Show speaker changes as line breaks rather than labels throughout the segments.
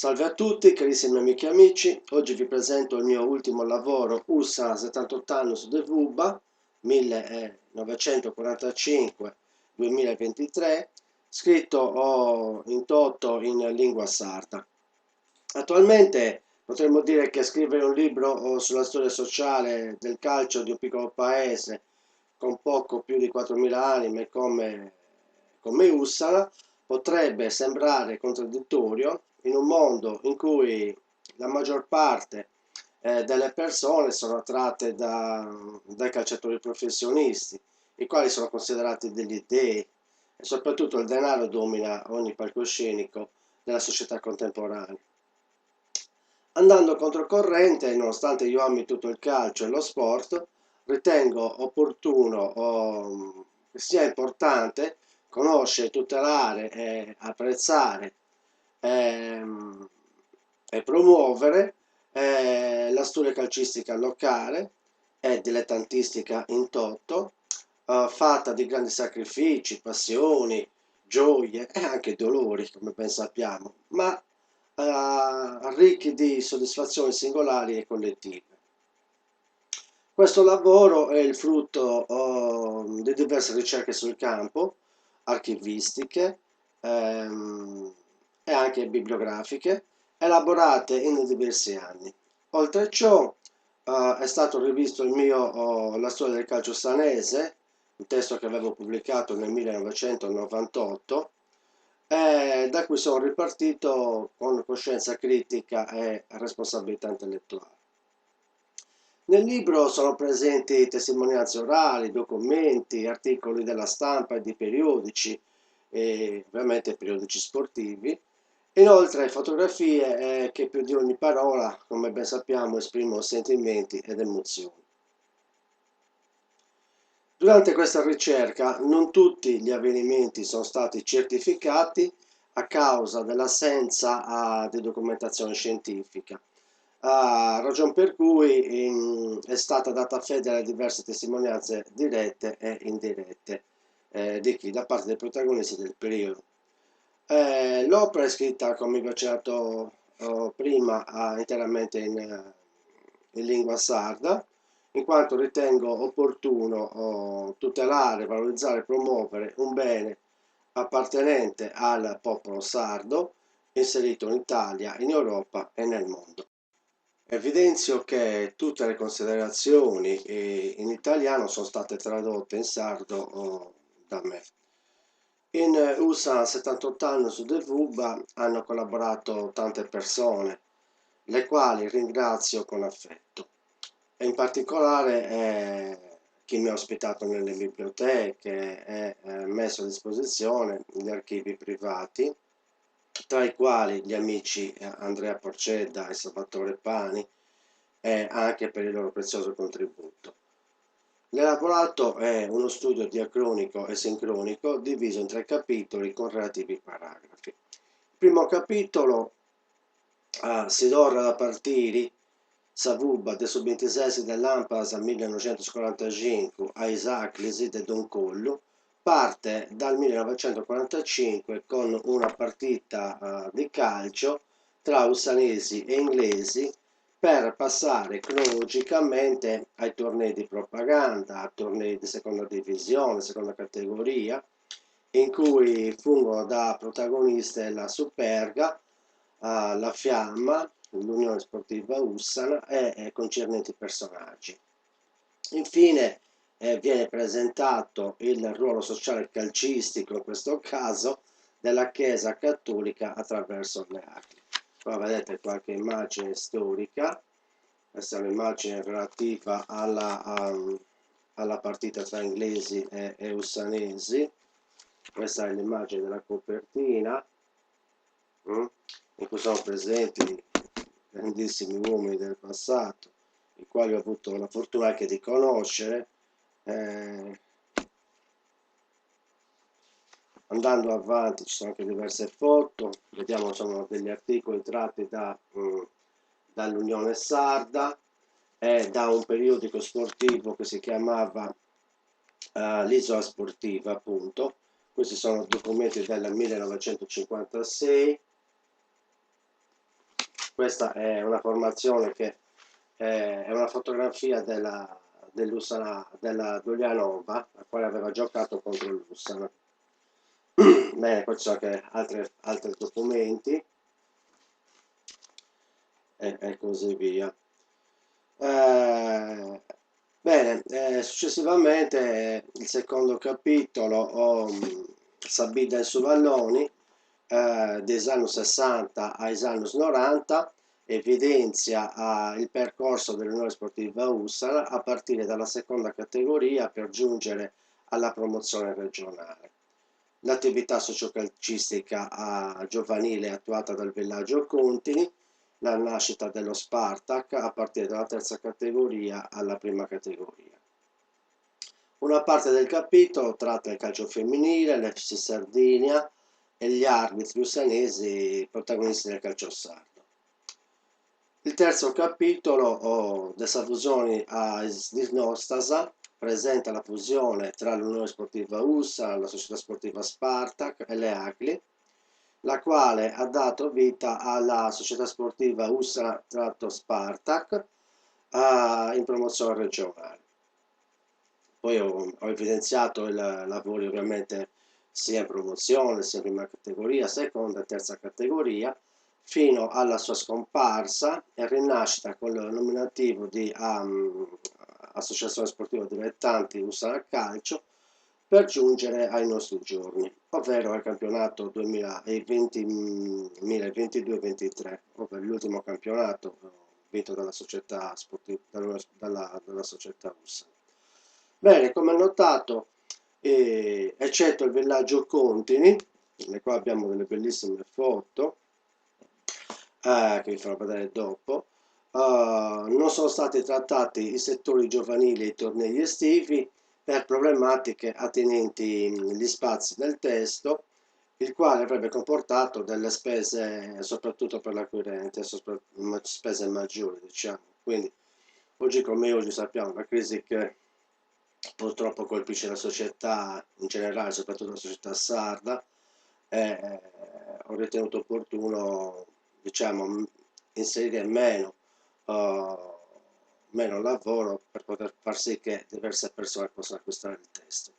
Salve a tutti carissimi amiche e amici, oggi vi presento il mio ultimo lavoro USA 78 anni su The Vuba 1945-2023, scritto in toto in lingua sarda. Attualmente potremmo dire che scrivere un libro sulla storia sociale del calcio di un piccolo paese con poco più di 4.000 anime come Ussala potrebbe sembrare contraddittorio in un mondo in cui la maggior parte delle persone sono attratte dai calciatori professionisti, i quali sono considerati degli dei, e soprattutto il denaro domina ogni palcoscenico della società contemporanea. Andando controcorrente, nonostante io ami tutto il calcio e lo sport, ritengo opportuno che sia importante conoscere, tutelare e apprezzare ehm, e promuovere la storia calcistica locale e dilettantistica in toto, fatta di grandi sacrifici, passioni, gioie e anche dolori, come ben sappiamo, ma ricchi di soddisfazioni singolari e collettive. Questo lavoro è il frutto di diverse ricerche sul campo, archivistiche ehm, e anche bibliografiche, elaborate in diversi anni. Oltre a ciò, è stato rivisto La storia del calcio sanese, un testo che avevo pubblicato nel 1998, da cui sono ripartito con coscienza critica e responsabilità intellettuale. Nel libro sono presenti testimonianze orali, documenti, articoli della stampa e di periodici, e ovviamente periodici sportivi, inoltre fotografie che più di ogni parola, come ben sappiamo, esprimono sentimenti ed emozioni. Durante questa ricerca non tutti gli avvenimenti sono stati certificati a causa dell'assenza di documentazione scientifica, ragion per cui è stata data fede alle diverse testimonianze dirette e indirette di chi? Da parte dei protagonisti del periodo. L'opera è scritta, come vi ho accennato prima, interamente in lingua sarda, in quanto ritengo opportuno tutelare, valorizzare e promuovere un bene appartenente al popolo sardo, inserito in Italia, in Europa e nel mondo. Evidenzio che tutte le considerazioni in italiano sono state tradotte in sardo da me. In USA 78 anni su The Vuba hanno collaborato tante persone, le quali ringrazio con affetto, e in particolare chi mi ha ospitato nelle biblioteche e messo a disposizione gli archivi privati, tra i quali gli amici Andrea Porcedda e Salvatore Pani, e anche per il loro prezioso contributo. L'elaborato è uno studio diacronico e sincronico diviso in 3 capitoli con relativi paragrafi. Il primo capitolo Sidora da Partiri, Savuba de sub-26 dell'Ampas 1945 a Isaac Lisi de Don Collo, parte dal 1945 con una partita di calcio tra ussanesi e inglesi, per passare cronologicamente ai tornei di propaganda, a tornei di seconda divisione, seconda categoria, in cui fungono da protagoniste la Superga, la Fiamma, l'Unione Sportiva Ussana e concernenti personaggi. Infine viene presentato il ruolo sociale calcistico, in questo caso, della Chiesa Cattolica attraverso le arti. Qua vedete qualche immagine storica, questa è un'immagine relativa alla partita tra inglesi e ussanesi, questa è l'immagine della copertina, in cui sono presenti grandissimi uomini del passato, i quali ho avuto la fortuna anche di conoscere. Andando avanti ci sono anche diverse foto, vediamo sono degli articoli tratti dall'Unione Sarda e da un periodico sportivo che si chiamava l'Isola Sportiva, appunto. Questi sono documenti del 1956. questa è una formazione che è una fotografia della Giulianova, la quale aveva giocato contro l'Ussana. Bene, poi ci sono anche altri documenti e così via. Eh, bene, successivamente il secondo capitolo, Sabida e Suvalloni, degli anni 60 agli anni 90, evidenzia il percorso dell'Unione Sportiva Ussara a partire dalla seconda categoria per giungere alla promozione regionale. L'attività sociocalcistica giovanile attuata dal villaggio Contini, la nascita dello Spartak a partire dalla terza categoria alla prima categoria. Una parte del capitolo tratta il calcio femminile, l'FC Sardinia e gli arbitri ussanesi protagonisti del calcio sardo. Il terzo capitolo, dessa fusione a Sdirnostasa, presenta la fusione tra l'Unione Sportiva USA, la Società Sportiva Spartak e le ACLI, la quale ha dato vita alla Società Sportiva USA-Spartak in promozione regionale. Poi ho evidenziato i lavori ovviamente sia in promozione, sia in prima categoria, seconda e terza categoria, fino alla sua scomparsa e rinascita con il nominativo di Associazione Sportiva Dilettanti Ussana Calcio, per giungere ai nostri giorni, ovvero al campionato 2022-23, ovvero l'ultimo campionato vinto dalla società sportiva, dalla società Ussana. Bene, come notato, eccetto il villaggio Contini, nel quale abbiamo delle bellissime foto, che vi farò vedere dopo, non sono stati trattati i settori giovanili e i tornei estivi per problematiche attinenti agli spazi del testo, il quale avrebbe comportato delle spese soprattutto per l'acquirente, spese maggiori, diciamo. Quindi oggi come oggi sappiamo la crisi che purtroppo colpisce la società in generale, soprattutto la società sarda, ho ritenuto opportuno, diciamo, inserire meno lavoro per poter far sì che diverse persone possano acquistare il testo.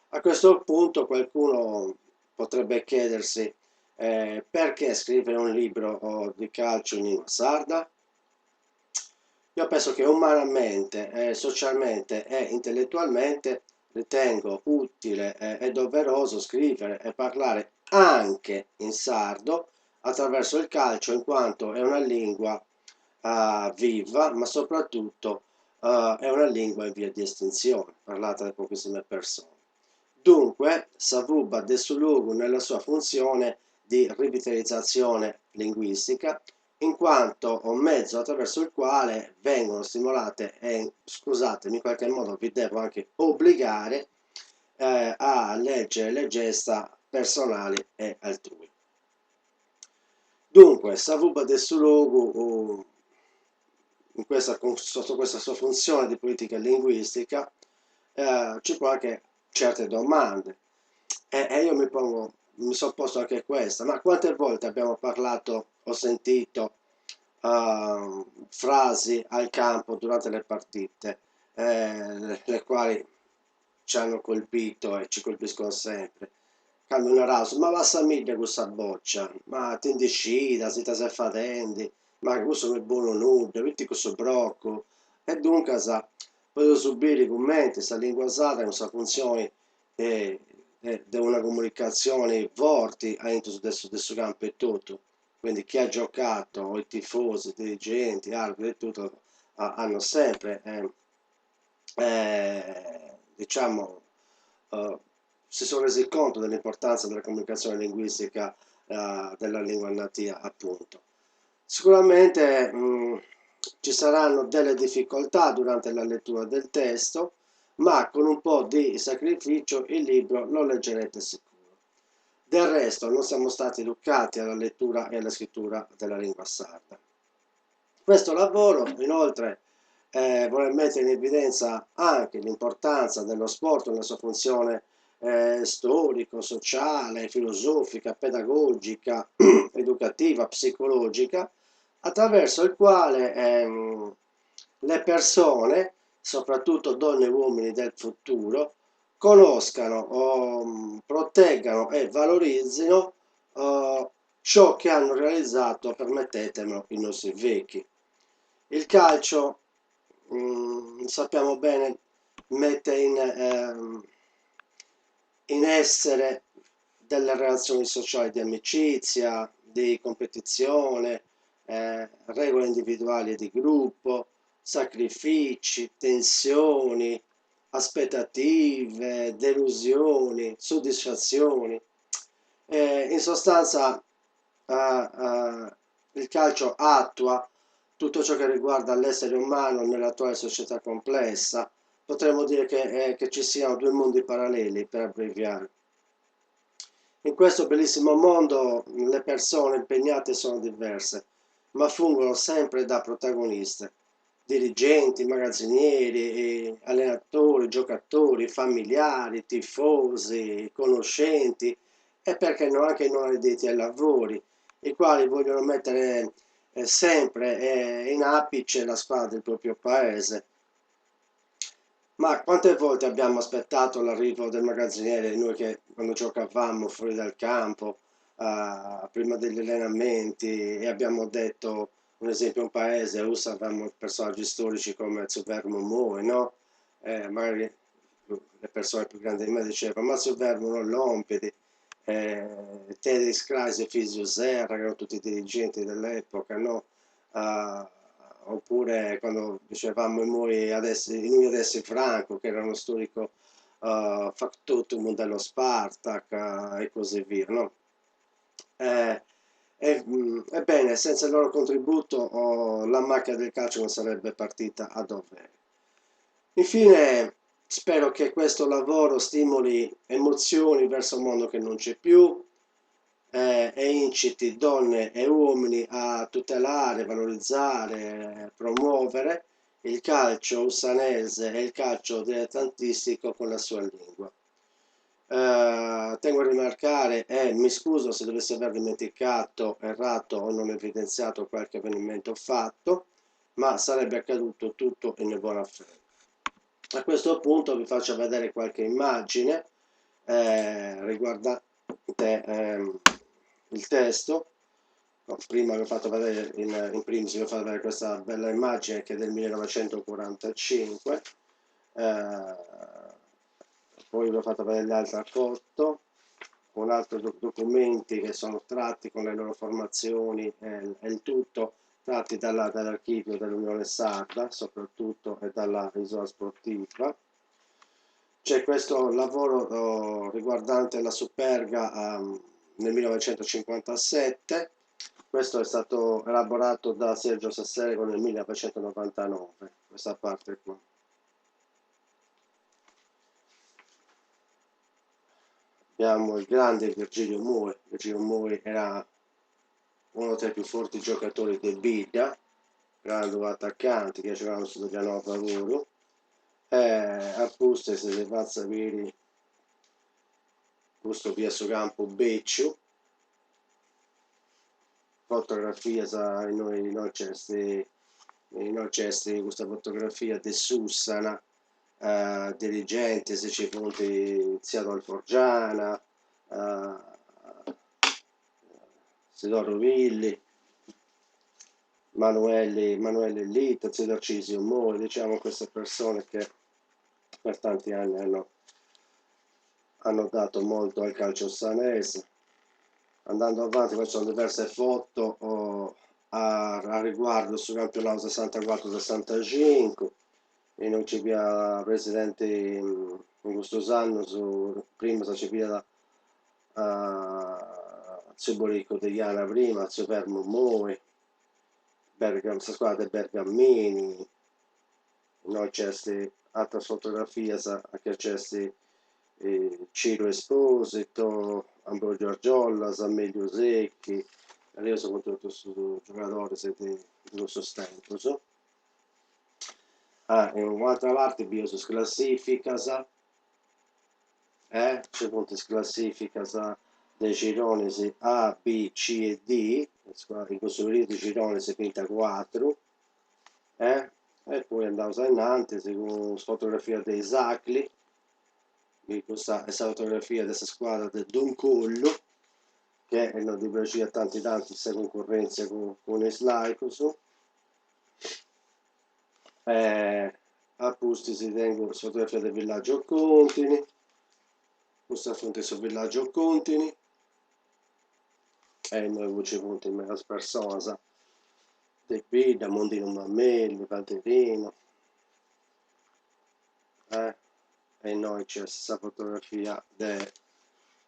A questo punto qualcuno potrebbe chiedersi perché scrivere un libro di calcio in lingua sarda? Io penso che umanamente, socialmente e intellettualmente ritengo utile e doveroso scrivere e parlare anche in sardo attraverso il calcio, in quanto è una lingua viva, ma soprattutto è una lingua in via di estinzione, parlata da pochissime persone. Dunque, Savuba Desulugu nella sua funzione di rivitalizzazione linguistica, in quanto un mezzo attraverso il quale vengono stimolate e, scusatemi, in qualche modo vi devo anche obbligare a leggere le gesta personali e altrui. Dunque, Savuba Desulugu, sotto questa sua funzione di politica linguistica, ci pone anche certe domande e io mi sono posto anche questa, ma quante volte abbiamo parlato o sentito frasi al campo durante le partite, le quali ci hanno colpito e ci colpiscono sempre. Quando un raso, ma va a famiglia questa boccia, ma ti indicida, si ti sei fatendo, ma questo è buono nudo, vedi questo brocco. E dunque, potevo subire i commenti, questa lingua usata, questa funzione di una comunicazione forte su questo campo e tutto. Quindi chi ha giocato, i tifosi, i dirigenti, arbitri e tutto, hanno sempre, diciamo, si sono resi conto dell'importanza della comunicazione linguistica della lingua natia, appunto. Sicuramente ci saranno delle difficoltà durante la lettura del testo, ma con un po' di sacrificio il libro lo leggerete sicuro. Del resto non siamo stati educati alla lettura e alla scrittura della lingua sarda. Questo lavoro, inoltre, vuole mettere in evidenza anche l'importanza dello sport nella sua funzione storico, sociale, filosofica, pedagogica, educativa, psicologica, attraverso il quale le persone, soprattutto donne e uomini del futuro, conoscano, proteggano e valorizzino ciò che hanno realizzato, permettetemelo, i nostri vecchi. Il calcio, sappiamo bene, mette in essere delle relazioni sociali di amicizia, di competizione, regole individuali e di gruppo, sacrifici, tensioni, aspettative, delusioni, soddisfazioni. In sostanza, il calcio attua tutto ciò che riguarda l'essere umano nell'attuale società complessa. Potremmo dire che ci siano due mondi paralleli, per abbreviare. In questo bellissimo mondo le persone impegnate sono diverse, ma fungono sempre da protagoniste. Dirigenti, magazzinieri, allenatori, giocatori, familiari, tifosi, conoscenti e perché no anche i non addetti ai lavori, i quali vogliono mettere sempre in apice la squadra del proprio paese. Ma quante volte abbiamo aspettato l'arrivo del magazziniere, noi che quando giocavamo fuori dal campo, prima degli allenamenti, e abbiamo detto, un esempio, un paese, usavamo personaggi storici come Zuvermo Moe, no? Magari le persone più grandi di me dicevano, ma Zuvermo non Lompedi, Teddy Scrasi e Fisio Serra, che erano tutti dirigenti dell'epoca, no? Uh, Oppure quando dicevamo in lui adesso Franco, che era uno storico factotum dello Spartak e così via, no? Ebbene, senza il loro contributo la macchina del calcio non sarebbe partita a dovere. Infine, spero che questo lavoro stimoli emozioni verso un mondo che non c'è più, e inciti donne e uomini a tutelare, valorizzare, promuovere il calcio ussanese e il calcio dilettantistico con la sua lingua. Tengo a rimarcare e mi scuso se dovessi aver dimenticato, errato o non evidenziato qualche avvenimento fatto, ma sarebbe accaduto tutto in buona fede. A questo punto vi faccio vedere qualche immagine riguardante il testo. Prima vi ho fatto vedere, in primis vi ho fatto vedere questa bella immagine che è del 1945, poi vi ho fatto vedere le altre foto, con altri documenti che sono tratti con le loro formazioni e il tutto tratti dall'archivio dell'Unione Sarda, soprattutto, e dalla isola sportiva. C'è questo lavoro riguardante la Superga nel 1957, questo è stato elaborato da Sergio Sasserico nel 1999, questa parte qua. Abbiamo il grande Virgilio Mori. Virgilio Mori era uno tra i più forti giocatori del Biglia, grande attaccante che giocavano su Gianova Lavoro, appunto se pazza veri questo via su campo Becciu, fotografia in cesti questa fotografia di Sussana, dirigente, se ci fonti Ziato Alforgiana, Sidoro Villi, Manuele Lito, Zedorcisio Mori, diciamo queste persone che per tanti anni hanno dato molto al calcio ossanese. Andando avanti, poi sono diverse foto a riguardo sul campionato 64-65 e non ci via presidente in questo anno su prima si via da Zuborico Degliana prima, Zupermo Moi, squadra dei Bergammini, noi c'è altre fotografie che c'è Ciro Esposito, Ambrogio Argiolla, Amelio Secchi, io sono tutti giocatori di sostegno. So. In un'altra parte bio su classificas, c'è punto classificas dei gironi A, B, C e D, in questo periodo di girone si pinta 4, e poi andavo innanzi con fotografia dei Sacli, questa è la fotografia di questa squadra del Doncollo, che non di piacere a tanti questa concorrenza con i Slaicos. Appunto si tengo fotografia del villaggio Contini, questa fonte sul villaggio Contini, e noi voce punti in mezzo persona, De Pida, Mondino Mammelli, Valterino, e noi c'è questa fotografia di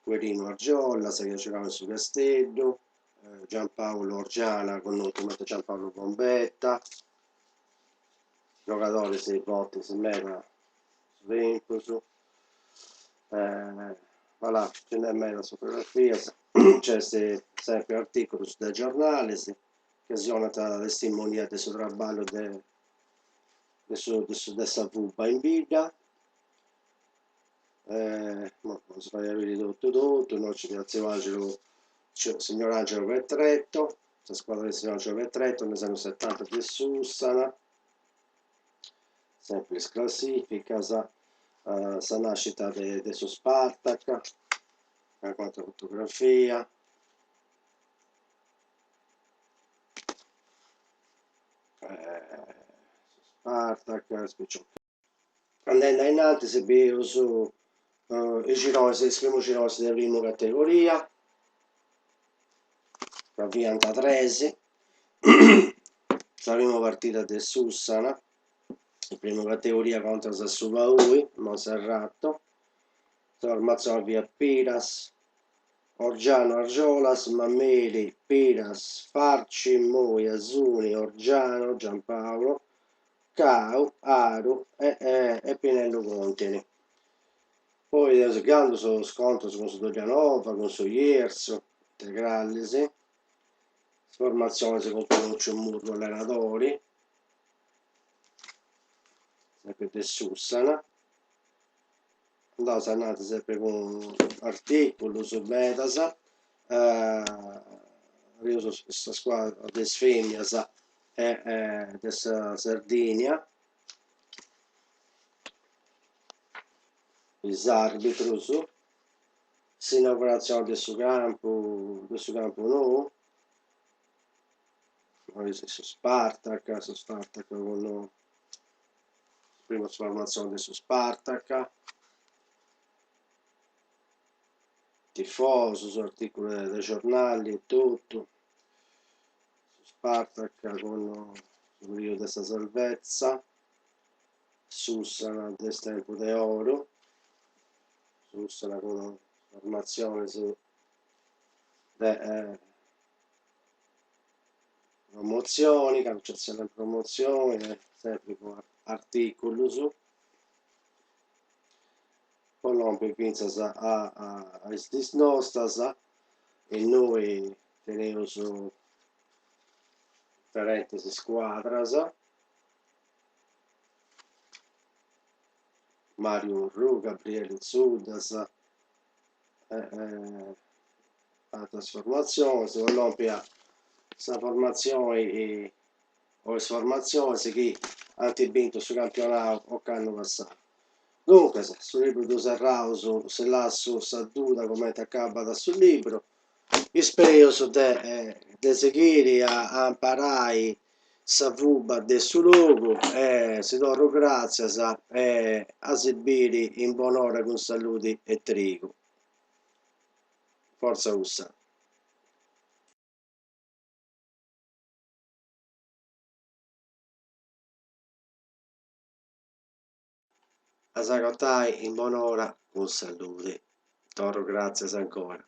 Guerino Argiolla, che giocava su Castello, Giampaolo Orgiana con nome Giampaolo Bombetta, giocatore 6 volte si mena su Ventus, voilà, ce n'è meno fotografia, c'è sempre articoli sui giornali che sono testimoniate del suo lavoro dessa pupa in vita. Non si fa vedere tutto, noi ci piazziamo il signor Angelo Petretto, la squadra del signor Angelo Petretto negli anni 70 di Sussana, sempre in classifica, sa nascita del suo Spartak, una quanta fotografia. Spartak, spicciocco. Andando in alto si vedono su i girosi, il primo girosi della prima categoria, la Vianta 13, la prima partita del Sussana, la prima categoria contro Sassubaui, Monserrato, formazione via Piras, Orgiano Argiolas, Mammeli, Piras, Farci, Moi, Azzuni, Orgiano, Giampaolo, Cau, Aru e Pinello Contini. Poi giocando sullo scontro con su Doglianova, con su Ierso, Integrallisi, formazione con Pinuccio e Murro allenatori, sempre di Sussana. Andavo sannato sempre con articoli su Betasa, io sono questa squadra di Sfemmiasa e di Sardinia, gli arbitri, l'inaugurazione del suo campo no, poi su Spartak con la prima formazione del suo Spartak, tifoso, su articoli dei giornali e tutto, su Spartak con il periodo della salvezza, Sussana del tempo di oro, Sussana con formazione su promozioni, cancellazione promozioni, sempre con articoli su. Colombia pensa a estas nostras e noi tenemos differenti squadras. Mario Ru, Gabriele Zudas, la trasformazione, se Colombia questa formazione o formazione che hanno vinto sul campionato o che hanno passato. Dunque, sul libro di Serrauso, se lasso saduta come attaccata sul libro, io spero di seguire a imparare sa fuba del suo logo e si do grazie a esibire in buon'ora con saluti e trigo. Forza USA. A Sagotai in buon'ora con saluti. Toro grazie ancora.